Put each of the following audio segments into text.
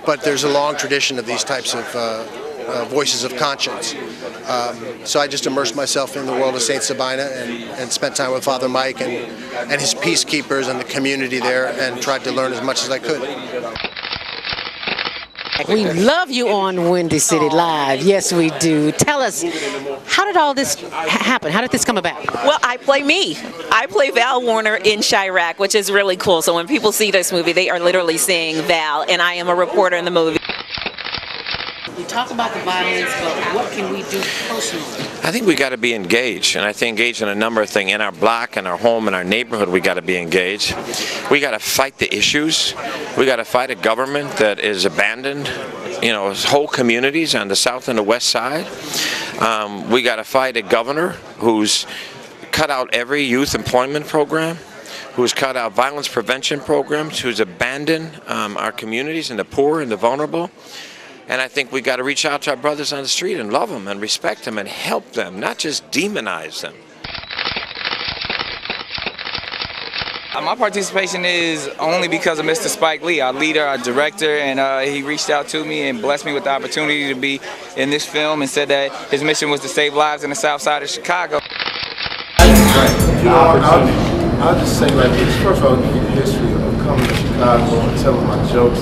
but there's a long tradition of these types of voices of conscience. So I just immersed myself in the world of St. Sabina and spent time with Father Mike and his peacekeepers and the community there, and tried to learn as much as I could. We love you on Windy City Live. Yes, we do. Tell us, how did all this happen? How did this come about? Well, I play me. I play Val Warner in Chirac, which is really cool. So when people see this movie, they are literally seeing Val, and I am a reporter in the movie. We talk about the violence, but what can we do personally? I think we got to be engaged, and I think engaged in a number of things. In our block, in our home, in our neighborhood, we got to be engaged. We got to fight the issues. We got to fight a government that is abandoned, you know, whole communities on the south and the west side. We got to fight a governor who's cut out every youth employment program, who's cut out violence prevention programs, who's abandoned our communities and the poor and the vulnerable. And I think we got to reach out to our brothers on the street and love them and respect them and help them, not just demonize them. My participation is only because of Mr. Spike Lee, our leader, our director, and he reached out to me and blessed me with the opportunity to be in this film and said that his mission was to save lives in the south side of Chicago. I'll just say like this. First of all, give you the history of coming to Chicago and telling my jokes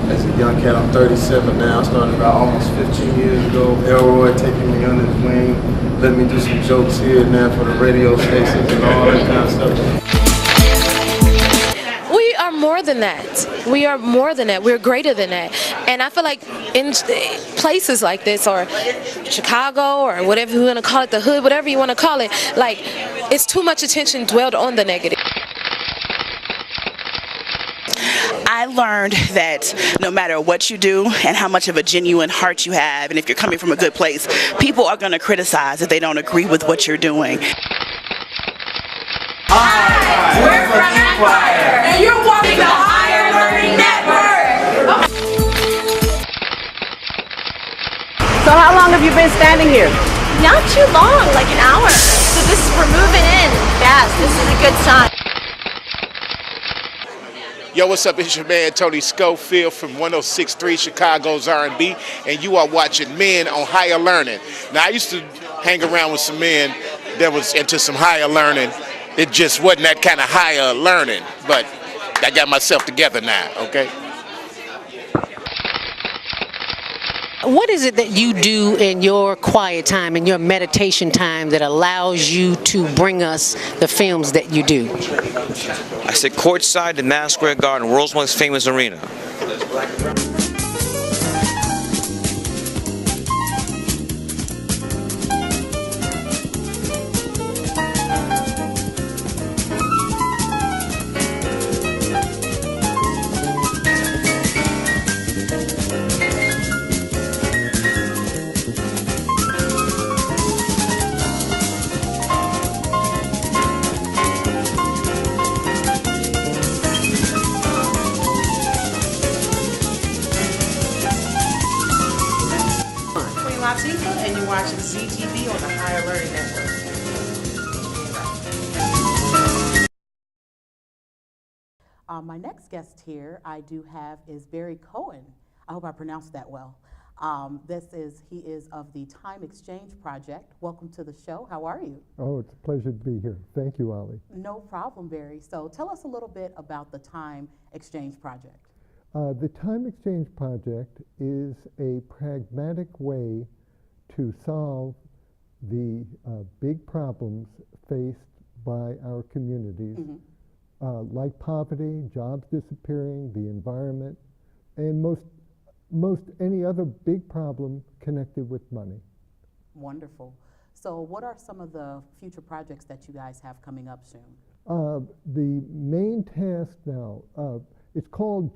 as a young cat. I'm 37 now. I started about almost 15 years ago. Elroy taking me under his wing, let me do some jokes here and there for the radio stations and all that kind of stuff. We are more than that. We are more than that. We're greater than that. And I feel like in places like this, or Chicago, or whatever you want to call it, the hood, whatever you want to call it, like, it's too much attention dwelled on the negative. I learned that no matter what you do and how much of a genuine heart you have, and if you're coming from a good place, people are going to criticize if they don't agree with what you're doing. Hi, we're from Empire, and you're watching the Higher Learning Network. So how long have you been standing here? Not too long, like an hour. So we're moving in fast. This is a good sign. Yo, what's up? It's your man Tony Schofield from 106.3 Chicago's R&B, and you are watching Men on Higher Learning. Now, I used to hang around with some men that was into some higher learning. It just wasn't that kind of higher learning, but I got myself together now, okay? What is it that you do in your quiet time, in your meditation time, that allows you to bring us the films that you do? I sit courtside in Madison Square Garden, world's most famous arena. And you're watching ZTV on the Higher Learning Network. My next guest here I do have is Barry Cohen. I hope I pronounced that well. He is of the Time Exchange Project. Welcome to the show. How are you? Oh, it's a pleasure to be here. Thank you, Ollie. No problem, Barry. So tell us a little bit about the Time Exchange Project. The Time Exchange Project is a pragmatic way to solve the big problems faced by our communities, like poverty, jobs disappearing, the environment, and most any other big problem connected with money. Wonderful. So what are some of the future projects that you guys have coming up soon? The main task now,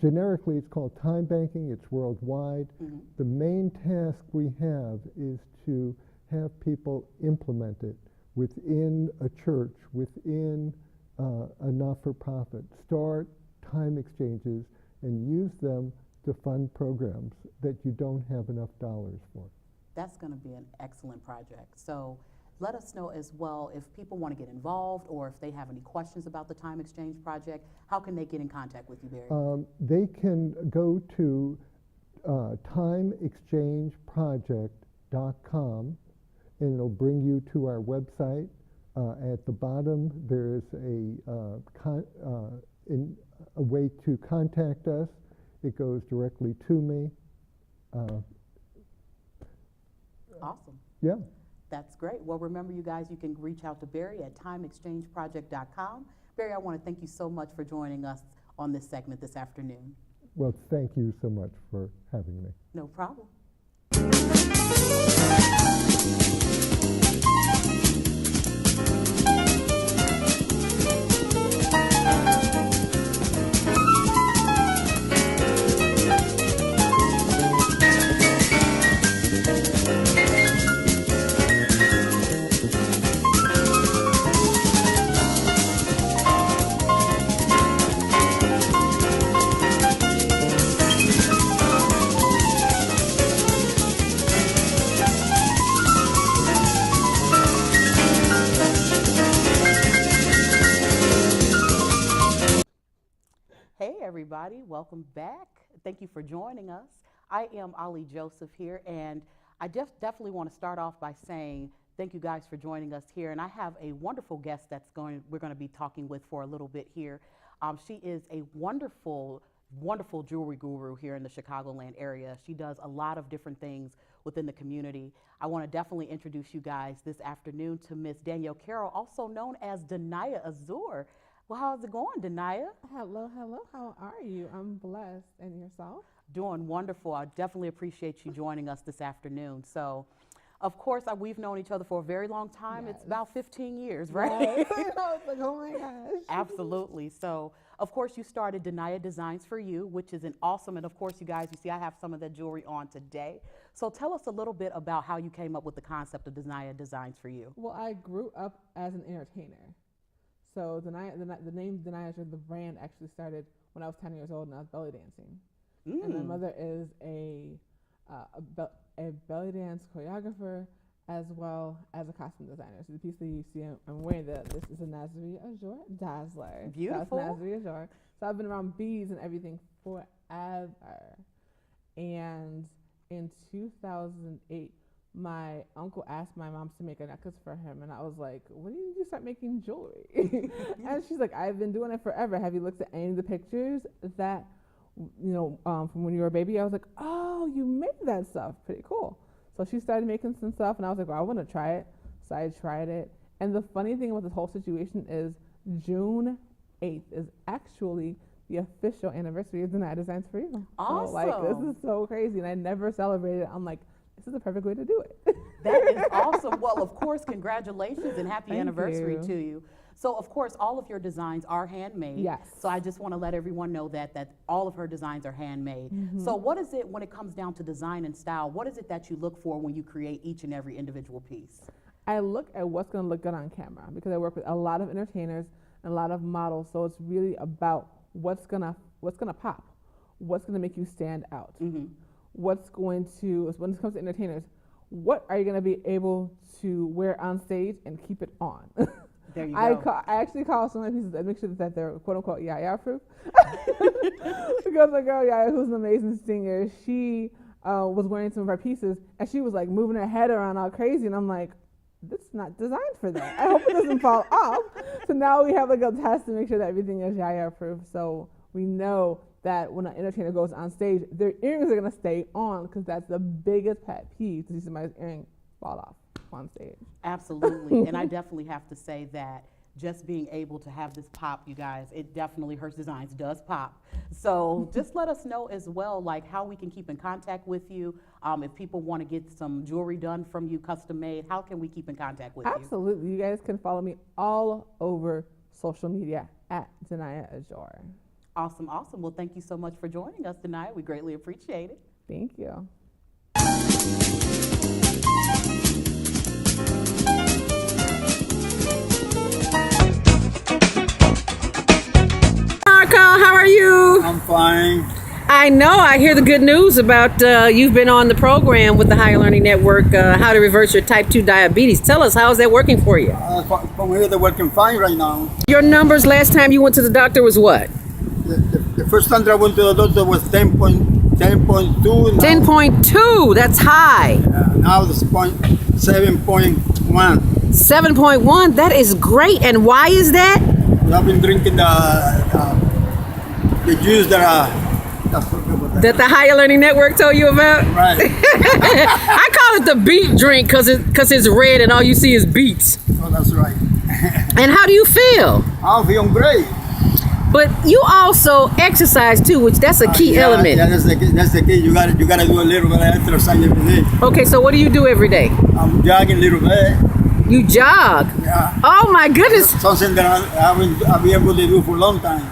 generically it's called time banking. It's worldwide. The main task we have is to have people implement it within a church, within a not-for-profit. Start time exchanges and use them to fund programs that you don't have enough dollars for. That's going to be an excellent project. So let us know as well if people want to get involved or if they have any questions about the Time Exchange Project. How can they get in contact with you, Barry? They can go to timeexchangeproject.com, and it'll bring you to our website. At the bottom, there's a way to contact us. It goes directly to me. Awesome. Yeah. That's great. Well, remember, you guys, you can reach out to Barry at timeexchangeproject.com. Barry, I want to thank you so much for joining us on this segment this afternoon. Well, thank you so much for having me. No problem. Everybody, welcome back. Thank you for joining us. I am Ali Joseph here, and I definitely want to start off by saying thank you guys for joining us here. And I have a wonderful guest we're going to be talking with for a little bit here. She is a wonderful jewelry guru here in the Chicagoland area. She does a lot of different things within the community. I want to definitely introduce you guys this afternoon to Miss Danielle Carroll, also known as Denaya Azur. Well, how's it going, Denaya? Hello, hello. How are you? I'm blessed. And yourself? Doing wonderful. I definitely appreciate you joining us this afternoon. So, of course, we've known each other for a very long time. Yes. It's about 15 years, right? Yes. I was like, oh my gosh. Absolutely. So, of course, you started Denaya Designs for You, which is an awesome, and of course, you guys, you see I have some of that jewelry on today. So tell us a little bit about how you came up with the concept of Denaya Designs for You. Well, I grew up as an entertainer. So the name Denaya, the brand, actually started when I was 10 years old and I was belly dancing. And my mother is a belly dance choreographer as well as a costume designer. So the piece that you see I'm wearing, this is a Nazaré Azur Dazzler. Beautiful. That's Nazaré Azur. So I've been around beads and everything forever. And in 2008, my uncle asked my mom to make a necklace for him, and I was like, when did you start making jewelry? And she's like, I've been doing it forever. Have you looked at any of the pictures that, from when you were a baby? I was like, oh, you made that stuff. Pretty cool. So she started making some stuff, and I was like, well, I want to try it. So I tried it. And the funny thing about this whole situation is June 8th is actually the official anniversary of Denaya Designs for You. Awesome. So, this is so crazy, and I never celebrated it. I'm like, this is the perfect way to do it. That is awesome. Well, of course, congratulations and happy anniversary to you. So, of course, all of your designs are handmade. Yes. So I just want to let everyone know that all of her designs are handmade. So what is it, when it comes down to design and style, what is it that you look for when you create each and every individual piece? I look at what's going to look good on camera because I work with a lot of entertainers and a lot of models. So it's really about what's gonna pop, what's going to make you stand out. What's going to, when it comes to entertainers, what are you going to be able to wear on stage and keep it on? There you go. I actually call some of my pieces and make sure that they're quote unquote Yaya proof. Because my girl Yaya, who's an amazing singer, she was wearing some of our pieces and she was like moving her head around all crazy, and I'm like, this is not designed for that. I hope it doesn't fall off. So now we have like a test to make sure that everything is Yaya proof. So we know that when an entertainer goes on stage, their earrings are going to stay on, because that's the biggest pet peeve, to see somebody's earring fall off on stage. Absolutely. And I definitely have to say that just being able to have this pop, you guys, it definitely, her designs does pop. So just let us know as well, like how we can keep in contact with you. If people want to get some jewelry done from you, custom made, how can we keep in contact with you? Absolutely. You guys can follow me all over social media at Denaya Azur. Awesome, awesome. Well, thank you so much for joining us tonight. We greatly appreciate it. Thank you. Marco, how are you? I'm fine. I know. I hear the good news about you've been on the program with the Higher Learning Network, how to reverse your type 2 diabetes. Tell us, how is that working for you? From here, they're working fine right now. Your numbers last time you went to the doctor was what? The first time that I went to the doctor was 10 10.2. 10.2, that's high. Now it's 7.1. 7.1, that is great. And why is that? I've been drinking the juice that the Higher Learning Network told you about? Right. I call it the beet drink because it's red and all you see is beets. Oh, that's right. And how do you feel? I'm feeling great. But you also exercise too, which that's a key element. Yeah, that's the key. You gotta do a little bit of exercise every day. Okay, so what do you do every day? I'm jogging a little bit. You jog? Yeah. Oh my goodness. Something that I've been able to do for a long time.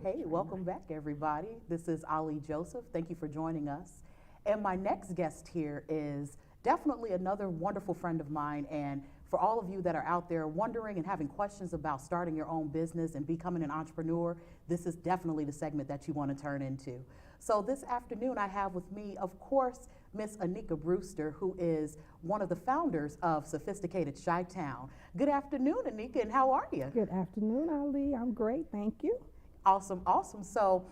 Hey, welcome back, everybody. This is Ali Joseph. Thank you for joining us. And my next guest here is definitely another wonderful friend of mine. And for all of you that are out there wondering and having questions about starting your own business and becoming an entrepreneur, this is definitely the segment that you want to turn into. So this afternoon, I have with me, of course, Miss Anika Brewster, who is one of the founders of Sophisticated Chi-Town. Good afternoon, Anika, and how are you? Good afternoon, Ali. I'm great, thank you. Awesome, awesome. So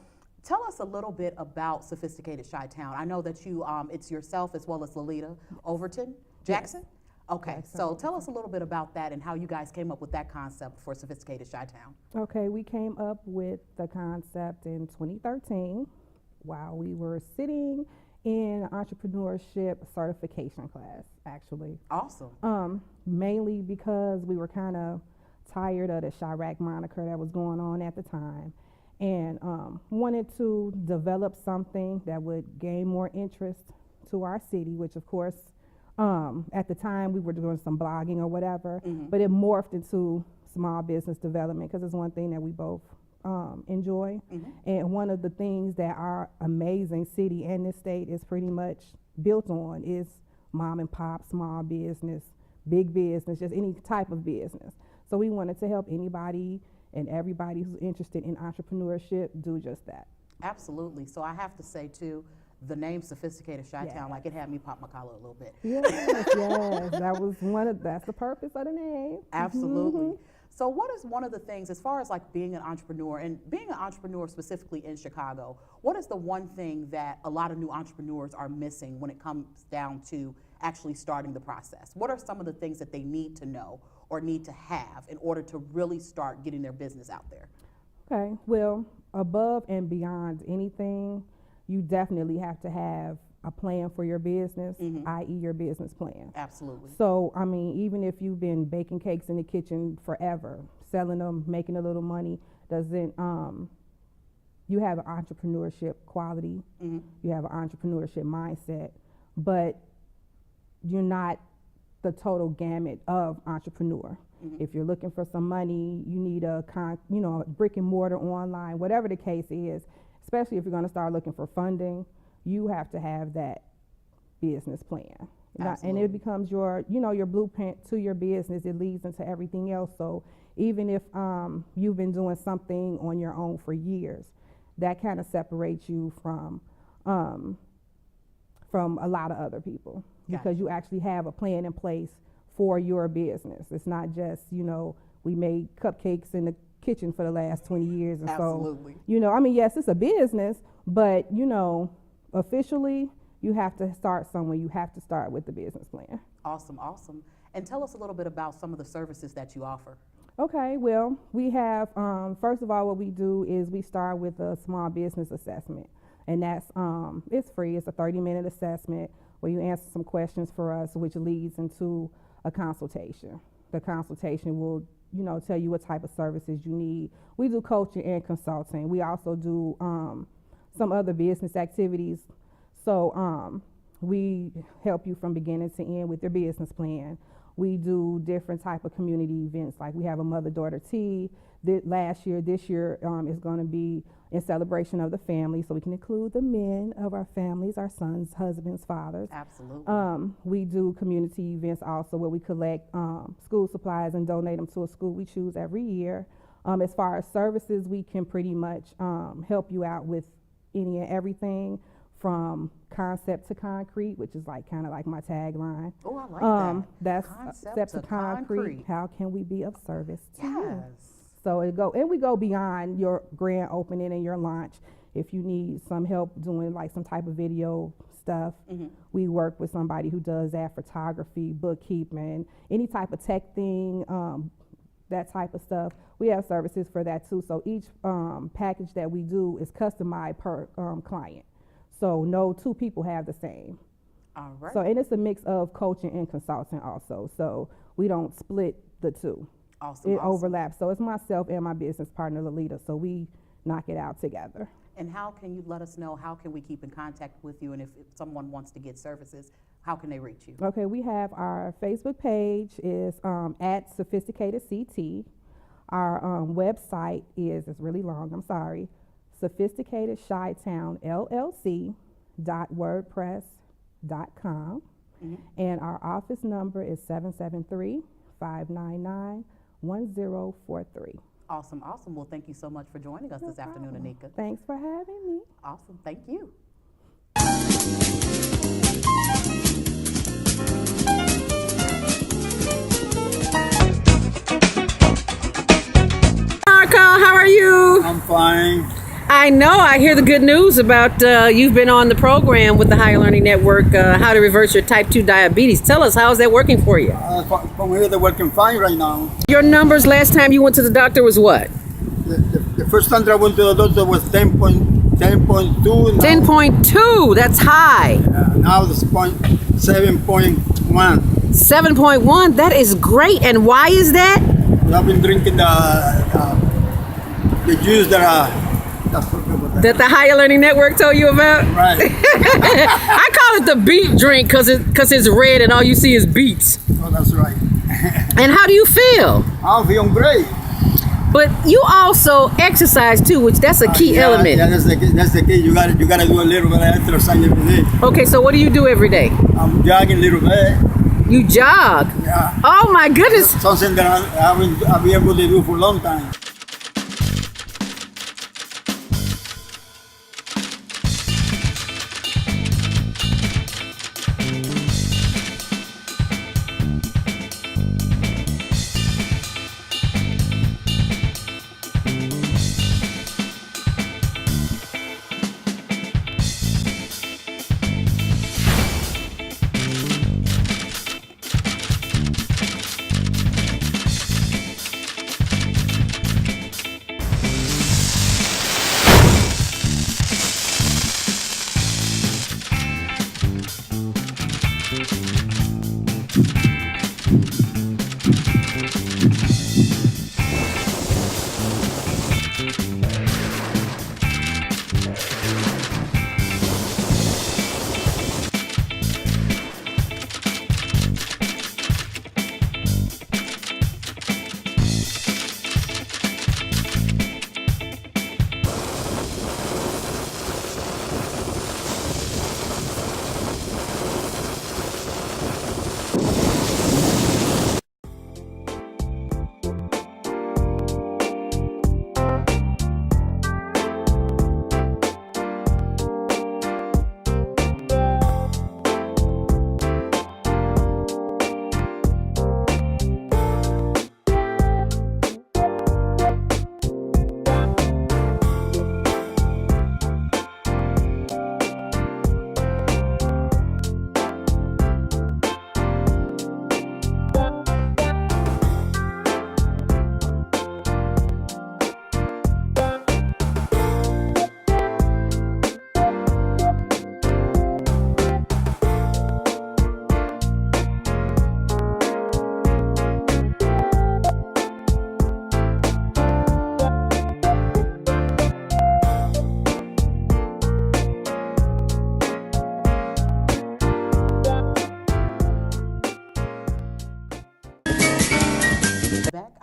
tell us a little bit about Sophisticated Chi-Town. I know that you, it's yourself as well as Lolita Overton Jackson? Yes. Okay, Jackson. So tell us a little bit about that and how you guys came up with that concept for Sophisticated Chi-Town. Okay, we came up with the concept in 2013 while we were sitting in entrepreneurship certification class, actually. Awesome. Mainly because we were kind of tired of the Chirac moniker that was going on at the time, and wanted to develop something that would gain more interest to our city, which of course at the time we were doing some blogging or whatever, but it morphed into small business development because it's one thing that we both enjoy. And one of the things that our amazing city and this state is pretty much built on is mom and pop, small business, big business, just any type of business. So we wanted to help anybody and everybody who's interested in entrepreneurship do just that. Absolutely. So I have to say too, the name Sophisticated Chi-Town, like it had me pop my collar a little bit. Yes, yes, that's the purpose of the name. Absolutely. So what is one of the things, as far as like being an entrepreneur, and being an entrepreneur specifically in Chicago, what is the one thing that a lot of new entrepreneurs are missing when it comes down to actually starting the process? What are some of the things that they need to know or need to have in order to really start getting their business out there? Okay, well, above and beyond anything, you definitely have to have a plan for your business, i.e. your business plan. Absolutely. So, I mean, even if you've been baking cakes in the kitchen forever, selling them, making a little money, doesn't, you have an entrepreneurship quality, you have an entrepreneurship mindset, but you're not the total gamut of entrepreneur. If you're looking for some money, you need a brick and mortar online, whatever the case is, especially if you're going to start looking for funding, you have to have that business plan. And it becomes your, your blueprint to your business. It leads into everything else. So even if you've been doing something on your own for years, that kind of separates you from a lot of other people, because you actually have a plan in place for your business. It's not just, we made cupcakes in the kitchen for the last 20 years. And Absolutely. so, yes, it's a business, but, officially, you have to start somewhere. You have to start with the business plan. Awesome, awesome. And tell us a little bit about some of the services that you offer. Okay, well, we have, first of all, what we do is we start with a small business assessment. And that's, it's free. It's a 30-minute assessment where you answer some questions for us, which leads into a consultation. The consultation will, tell you what type of services you need. We do coaching and consulting. We also do some other business activities. So we help you from beginning to end with your business plan. We do different type of community events, like we have a mother-daughter tea. This year is going to be in celebration of the family, so we can include the men of our families, our sons, husbands, fathers. Absolutely. We do community events also where we collect school supplies and donate them to a school we choose every year. As far as services, we can pretty much help you out with any and everything from concept to concrete, which is kind of like my tagline. Oh, I like that. That's Concept to concrete. How can we be of service to you? Yes. So we go beyond your grand opening and your launch. If you need some help doing some type of video stuff, we work with somebody who does that, photography, bookkeeping, any type of tech thing, that type of stuff. We have services for that too. So each package that we do is customized per client. So no two people have the same. All right. So, and it's a mix of coaching and consulting also. So we don't split the two. Awesome. It overlaps. So it's myself and my business partner, Lalita. So we knock it out together. And how can you let us know, how can we keep in contact with you? And if someone wants to get services, how can they reach you? Okay, we have our Facebook page is at Sophisticated CT. Our website is, it's really long, I'm sorry, sophisticatedchytownllc.wordpress.com. And our office number is 773-599-1043. Awesome, awesome. Well, thank you so much for joining us this afternoon, Anika. Thanks for having me. Awesome, thank you. Marco, how are you? I'm fine. I know. I hear the good news about you've been on the program with the Higher Learning Network, how to reverse your type 2 diabetes. Tell us, how is that working for you? From here, they're working fine right now. Your numbers last time you went to the doctor was what? The first time that I went to the doctor was 10.2. 10.2, that's high. Now it's 7.1. 7.1, that is great. And why is that? I've been drinking the juice that the Higher Learning Network told you about? Right. I call it the beet drink because it's red and all you see is beets. Oh, that's right. And how do you feel? I'm feeling great. But you also exercise too, which that's a key element. Yeah, that's the key. You gotta do a little bit of exercise every day. Okay, so what do you do every day? I'm jogging a little bit. You jog? Yeah. Oh my goodness. That's something that I've been able to do for a long time.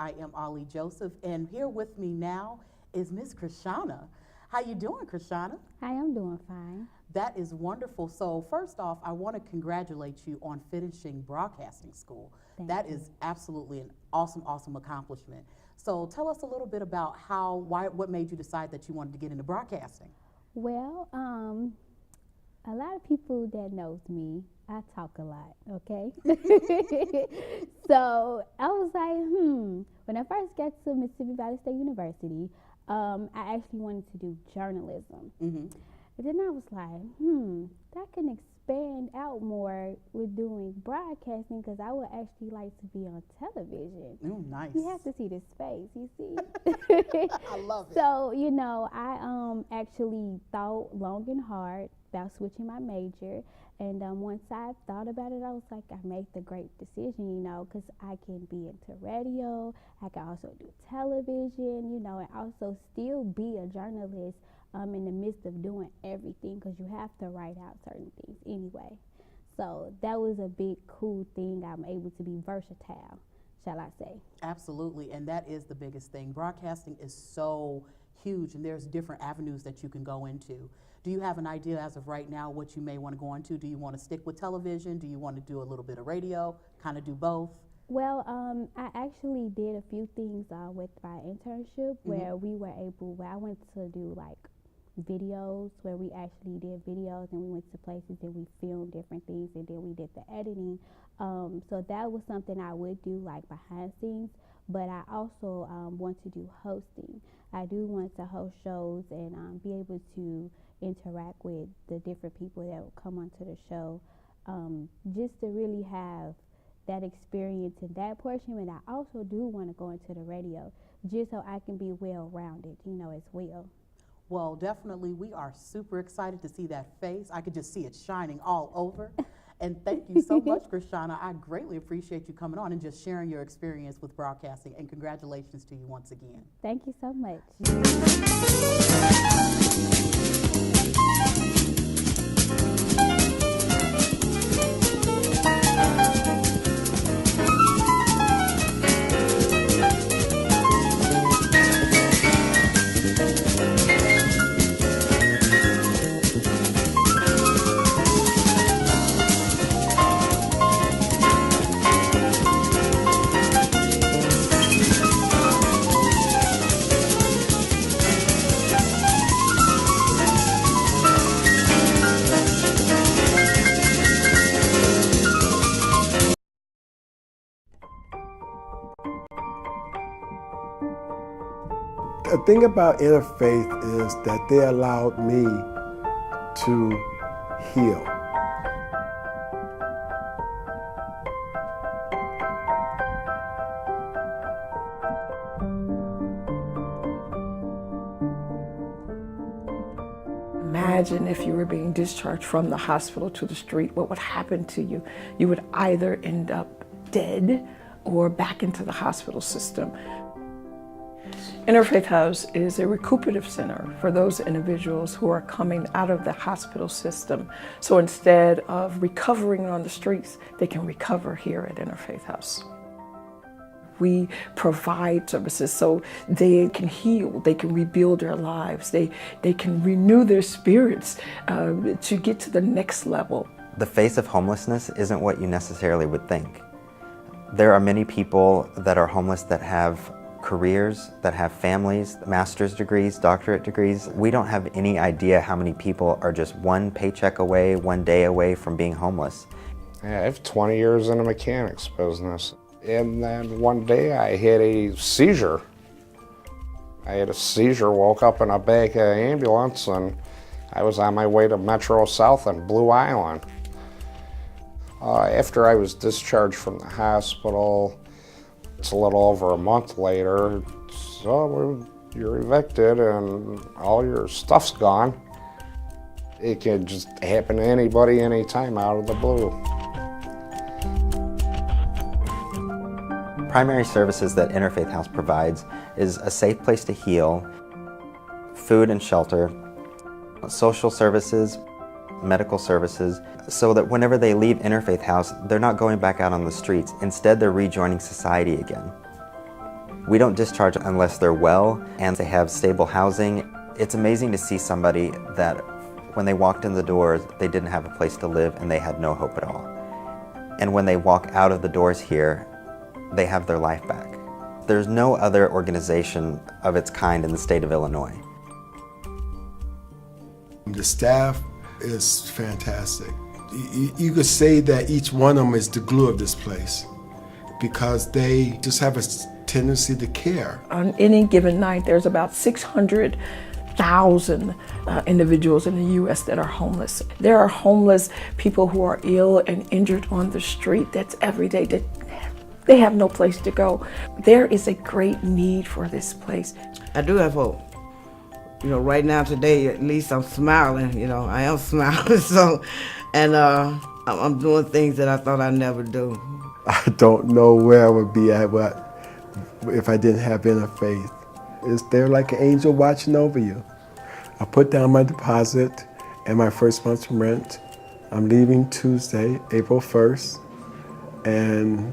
I am Ollie Joseph, and here with me now is Miss Krishana. How you doing, Krishana? Hi, I'm doing fine. That is wonderful. So first off, I want to congratulate you on finishing broadcasting school. That is absolutely an awesome accomplishment. So tell us a little bit about what made you decide that you wanted to get into broadcasting? Well, a lot of people that knows me, I talk a lot, okay? So I was like, when I first got to Mississippi Valley State University, I actually wanted to do journalism. And then I was like, that can expand out more with doing broadcasting because I would actually like to be on television. Oh, nice. You have to see this face, you see? I love it. So, you know, I actually thought long and hard about switching my major. And once I thought about it, I was like, I made the great decision, you know, because I can be into radio, I can also do television, you know, and also still be a journalist in the midst of doing everything because you have to write out certain things anyway. So that was a big cool thing. I'm able to be versatile, shall I say. Absolutely, and that is the biggest thing. Broadcasting is so huge, and there's different avenues that you can go into. Do you have an idea as of right now what you may want to go into? Do you want to stick with television? Do you want to do a little bit of radio, kind of do both? Well, I actually did a few things with my internship where I went to do like videos where we actually did videos and we went to places and we filmed different things and then we did the editing. So that was something I would do like behind scenes, but I also want to do hosting. I do want to host shows and be able to interact with the different people that will come onto the show, just to really have that experience in that portion. And I also do want to go into the radio just so I can be well-rounded, you know, as well. Well, definitely, we are super excited to see that face. I could just see it shining all over. And thank you so much, Krishana. I greatly appreciate you coming on and just sharing your experience with broadcasting. And congratulations to you once again. Thank you so much. The thing about Interfaith is that they allowed me to heal. Imagine if you were being discharged from the hospital to the street, what would happen to you? You would either end up dead or back into the hospital system. Interfaith House is a recuperative center for those individuals who are coming out of the hospital system. So instead of recovering on the streets, they can recover here at Interfaith House. We provide services so they can heal, they can rebuild their lives, they can renew their spirits to get to the next level. The face of homelessness isn't what you necessarily would think. There are many people that are homeless that have careers, that have families, master's degrees, doctorate degrees. We don't have any idea how many people are just one paycheck away, one day away from being homeless. Yeah, I have 20 years in the mechanics business. And then one day I had a seizure. Woke up in a back of an ambulance, and I was on my way to Metro South on Blue Island. After I was discharged from the hospital, it's a little over a month later, so you're evicted and all your stuff's gone. It can just happen to anybody, anytime, out of the blue. Primary services that Interfaith House provides is a safe place to heal, food and shelter, social services, medical services, so that whenever they leave Interfaith House, they're not going back out on the streets. Instead, they're rejoining society again. We don't discharge unless they're well and they have stable housing. It's amazing to see somebody that when they walked in the doors, they didn't have a place to live and they had no hope at all. And when they walk out of the doors here, they have their life back. There's no other organization of its kind in the state of Illinois. The staff is fantastic. You could say that each one of them is the glue of this place because they just have a tendency to care. On any given night, there's about 600,000 individuals in the U.S. that are homeless. There are homeless people who are ill and injured on the street. That's every day. They have no place to go. There is a great need for this place. I do have hope. You know, right now, today, at least I'm smiling. You know, I am smiling. And I'm doing things that I thought I'd never do. I don't know where I would be at if I didn't have inner faith. It's there like an angel watching over you. I put down my deposit and my first month's rent. I'm leaving Tuesday, April 1st, and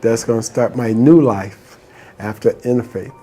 that's going to start my new life after inner faith.